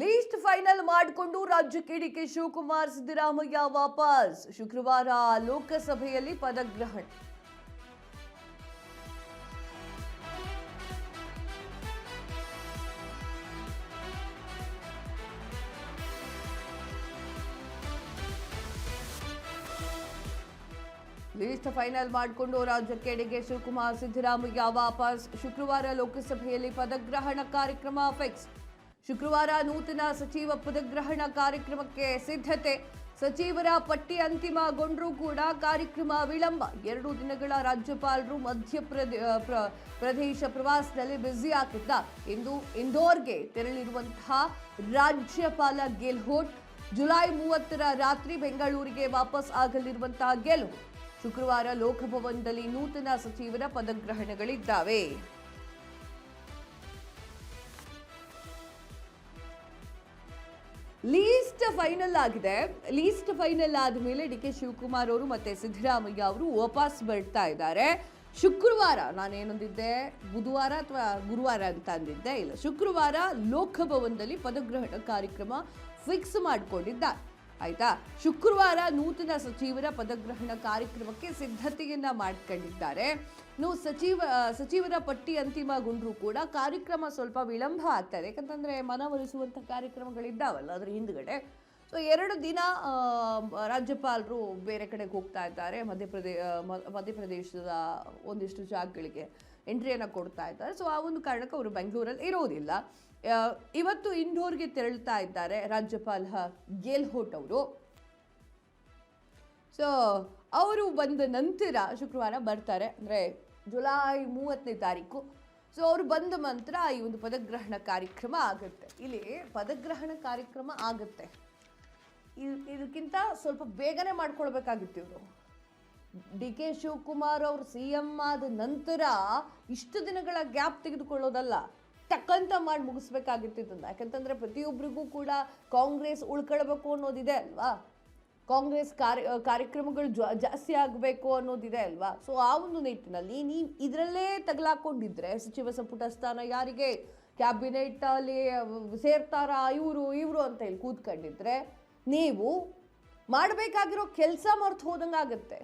List final ಮಾಡಿಕೊಂಡು ರಾಜ್ಯಕ್ಕೆ DK Shivakumar Siddaramaiah ವಾಪಸ್. ಶುಕ್ರವಾರ ಲೋಕಸಭೆಯಲ್ಲಿ ಪದಗ್ರಹಣ. ಲೀಸ್ಟ್ ಫೈನಲ್ ಮಾಡಿಕೊಂಡು ರಾಜ್ಯಕ್ಕೆ ಡಿಕೆ ಶಿವಕುಮಾರ್ ಸಿದ್ದರಾಮಯ್ಯ ವಾಪಸ್. ಶುಕ್ರವಾರ ಲೋಕಸಭೆಯಲ್ಲಿ ಪದಗ್ರಹಣ ಕಾರ್ಯಕ್ರಮ ಫಿಕ್ಸ್. ಶುಕ್ರವಾರ ನೂತನ ಸಚಿವ ಪದಗ್ರಹಣ ಕಾರ್ಯಕ್ರಮಕ್ಕೆ ಸಿದ್ಧತೆ. ಸಚಿವರ ಪಟ್ಟಿ ಅಂತಿಮಗೊಂಡರೂ ಕೂಡ ಕಾರ್ಯಕ್ರಮ ವಿಳಂಬ. 2 ದಿನಗಳ ರಾಜ್ಯಪಾಲರು ಮಧ್ಯಪ್ರದೇಶ ಪ್ರವಾಸದಲ್ಲಿ ಬ್ಯುಸಿ ಆಗಿದ್ದ. ಇಂದು ಇಂದೋರ್ಗೆ ತೆರಳಿರುವಂತಹ ರಾಜ್ಯಪಾಲ ಗೆಹ್ಲೋಟ್ ಜುಲೈ 30ರ ರಾತ್ರಿ ಬೆಂಗಳೂರಿಗೆ ವಾಪಸ್ ಆಗಲಿರುವಂತಹ ಗೆಹ್ಲೋಟ್ ಶುಕ್ರವಾರ ಲೋಕಭವನದಲ್ಲಿ ನೂತನ ಸಚಿವರ ಪದಗ್ರಹಣಗಳಿದ್ದಾವೆ. ಲೀಸ್ಟ್ ಫೈನಲ್ ಆಗಿದೆ. ಲೀಸ್ಟ್ ಫೈನಲ್ ಆದಮೇಲೆ ಡಿಕೆ ಶಿವಕುಮಾರ್ ಅವರು ಮತ್ತೆ ಸಿದ್ದರಾಮಯ್ಯ ಅವರು ವಾಪಸ್ ಬರ್ತಾ ಇದ್ದಾರೆ. ಶುಕ್ರವಾರ ನಾನೇನಂದಿದ್ದೆ, ಬುಧವಾರ ಅಥವಾ ಗುರುವಾರ ಅಂತ ಅಂದಿದ್ದೆ, ಇಲ್ಲ, ಶುಕ್ರವಾರ ಲೋಕಭವನದಲ್ಲಿ ಪದಗ್ರಹಣ ಕಾರ್ಯಕ್ರಮ ಫಿಕ್ಸ್ ಮಾಡಿಕೊಂಡಿದ್ದಾರೆ. ಆಯ್ತಾ. ಶುಕ್ರವಾರ ನೂತನ ಸಚಿವರ ಪದಗ್ರಹಣ ಕಾರ್ಯಕ್ರಮಕ್ಕೆ ಸಿದ್ಧತೆಯನ್ನ ಮಾಡ್ಕೊಂಡಿದ್ದಾರೆ. ಸಚಿವರ ಪಟ್ಟಿ ಅಂತಿಮಗೊಂಡ್ರೂ ಕೂಡ ಕಾರ್ಯಕ್ರಮ ಸ್ವಲ್ಪ ವಿಳಂಬ ಆಗ್ತದೆ. ಯಾಕಂತಂದ್ರೆ ಮನವೊಲಿಸುವಂಥ ಕಾರ್ಯಕ್ರಮಗಳಿದ್ದಾವಲ್ಲ ಅದರ ಹಿಂದ್ಗಡೆ. ಸೊ 2 ದಿನ ರಾಜ್ಯಪಾಲರು ಬೇರೆ ಕಡೆಗೆ ಹೋಗ್ತಾ ಇದ್ದಾರೆ. ಮಧ್ಯಪ್ರದೇಶದ ಒಂದಿಷ್ಟು ಜಾಗಗಳಿಗೆ ಎಂಟ್ರಿಯನ್ನು ಕೊಡ್ತಾ ಇದ್ದಾರೆ. ಸೊ ಆ ಒಂದು ಕಾರಣಕ್ಕೆ ಅವರು ಬೆಂಗಳೂರಲ್ಲಿ ಇರೋದಿಲ್ಲ. ಇವತ್ತು ಇಂದೋರ್ಗೆ ತೆರಳ್ತಾ ಇದ್ದಾರೆ ರಾಜ್ಯಪಾಲ ಗೆಹ್ಲೋಟ್ ಅವರು. ಸೊ ಅವರು ಬಂದ ನಂತರ ಶುಕ್ರವಾರ ಬರ್ತಾರೆ, ಅಂದರೆ ಜುಲೈ 30ನೇ ತಾರೀಕು. ಸೊ ಅವರು ಬಂದ ನಂತರ ಈ ಒಂದು ಪದಗ್ರಹಣ ಕಾರ್ಯಕ್ರಮ ಆಗುತ್ತೆ. ಇಲ್ಲಿ ಪದಗ್ರಹಣ ಕಾರ್ಯಕ್ರಮ ಆಗುತ್ತೆ. ಇದಕ್ಕಿಂತ ಸ್ವಲ್ಪ ಬೇಗನೆ ಮಾಡ್ಕೊಳ್ಬೇಕಾಗಿತ್ತು ಇವರು. ಡಿ ಕೆ ಶಿವಕುಮಾರ್ ಅವರು CM ಆದ ನಂತರ ಇಷ್ಟು ದಿನಗಳ ಗ್ಯಾಪ್ ತೆಗೆದುಕೊಳ್ಳೋದಲ್ಲ, ಟಕ್ಕಂತ ಮಾಡಿ ಮುಗಿಸ್ಬೇಕಾಗಿತ್ತು ಇದನ್ನ. ಯಾಕಂತಂದ್ರೆ ಪ್ರತಿಯೊಬ್ಬರಿಗೂ ಕೂಡ ಕಾಂಗ್ರೆಸ್ ಉಳ್ಕೊಳ್ಬೇಕು ಅನ್ನೋದಿದೆ ಅಲ್ವಾ, ಕಾಂಗ್ರೆಸ್ ಕಾರ್ಯಕ್ರಮಗಳು ಜಾಸ್ತಿ ಆಗಬೇಕು ಅನ್ನೋದಿದೆ ಅಲ್ವಾ. ಸೊ ಆ ಒಂದು ನಿಟ್ಟಿನಲ್ಲಿ ನೀವು ಇದರಲ್ಲೇ ತಗಲಾಕೊಂಡಿದ್ರೆ ಸಚಿವ ಸಂಪುಟ ಸ್ಥಾನ ಯಾರಿಗೆ, ಕ್ಯಾಬಿನೆಟ್ ಅಲ್ಲಿ ಸೇರ್ತಾರ ಇವರು ಅಂತ ಹೇಳಿ ಕೂತ್ಕೊಂಡಿದ್ರೆ ನೀವು ಮಾಡಬೇಕಾಗಿರೋ ಕೆಲಸ ಮರ್ತು ಹೋದಂಗಾಗತ್ತೆ.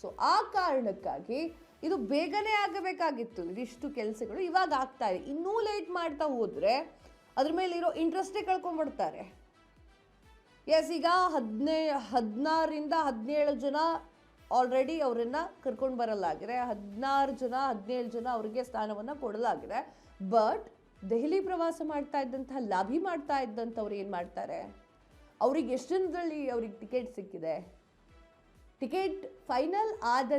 ಸೊ ಆ ಕಾರಣಕ್ಕಾಗಿ ಇದು ಬೇಗನೆ ಆಗಬೇಕಾಗಿತ್ತು. ಇದಿಷ್ಟು ಕೆಲಸಗಳು ಇವಾಗ ಆಗ್ತಾ ಇದೆ. ಇನ್ನೂ ಲೇಟ್ ಮಾಡ್ತಾ ಹೋದರೆ ಅದ್ರ ಮೇಲೆ ಇರೋ ಇಂಟ್ರೆಸ್ಟೇ ಕಳ್ಕೊಂಡ್ಬಿಡ್ತಾರೆ. ಎಸ್, ಈಗ 16ರಿಂದ 17 ಜನ ಆಲ್ರೆಡಿ ಅವರನ್ನು ಕರ್ಕೊಂಡು ಬರಲಾಗಿದೆ. 17 ಜನ ಅವರಿಗೆ ಸ್ಥಾನವನ್ನು ಕೊಡಲಾಗಿದೆ. ಬಟ್ ದೆಹಲಿ ಪ್ರವಾಸ ಮಾಡ್ತಾ ಇದ್ದಂತಹ ಲಾಭಿ ಮಾಡ್ತಾ ಇದ್ದಂಥವ್ರು ಏನು ಮಾಡ್ತಾರೆ, ಅವ್ರಿಗೆ ಎಷ್ಟು ಜನರಲ್ಲಿ ಅವ್ರಿಗೆ ಟಿಕೆಟ್ ಸಿಕ್ಕಿದೆ, ಟಿಕೆಟ್ ಫೈನಲ್ ಆದ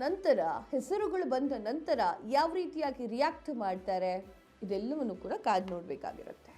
ನಂತರ ಹೆಸರುಗಳು ಬಂದ ನಂತರ ಯಾವ ರೀತಿಯಾಗಿ ರಿಯಾಕ್ಟ್ ಮಾಡ್ತಾರೆ, ಇದೆಲ್ಲವನ್ನು ಕೂಡ ಕಾದು ನೋಡಬೇಕಾಗಿರುತ್ತೆ.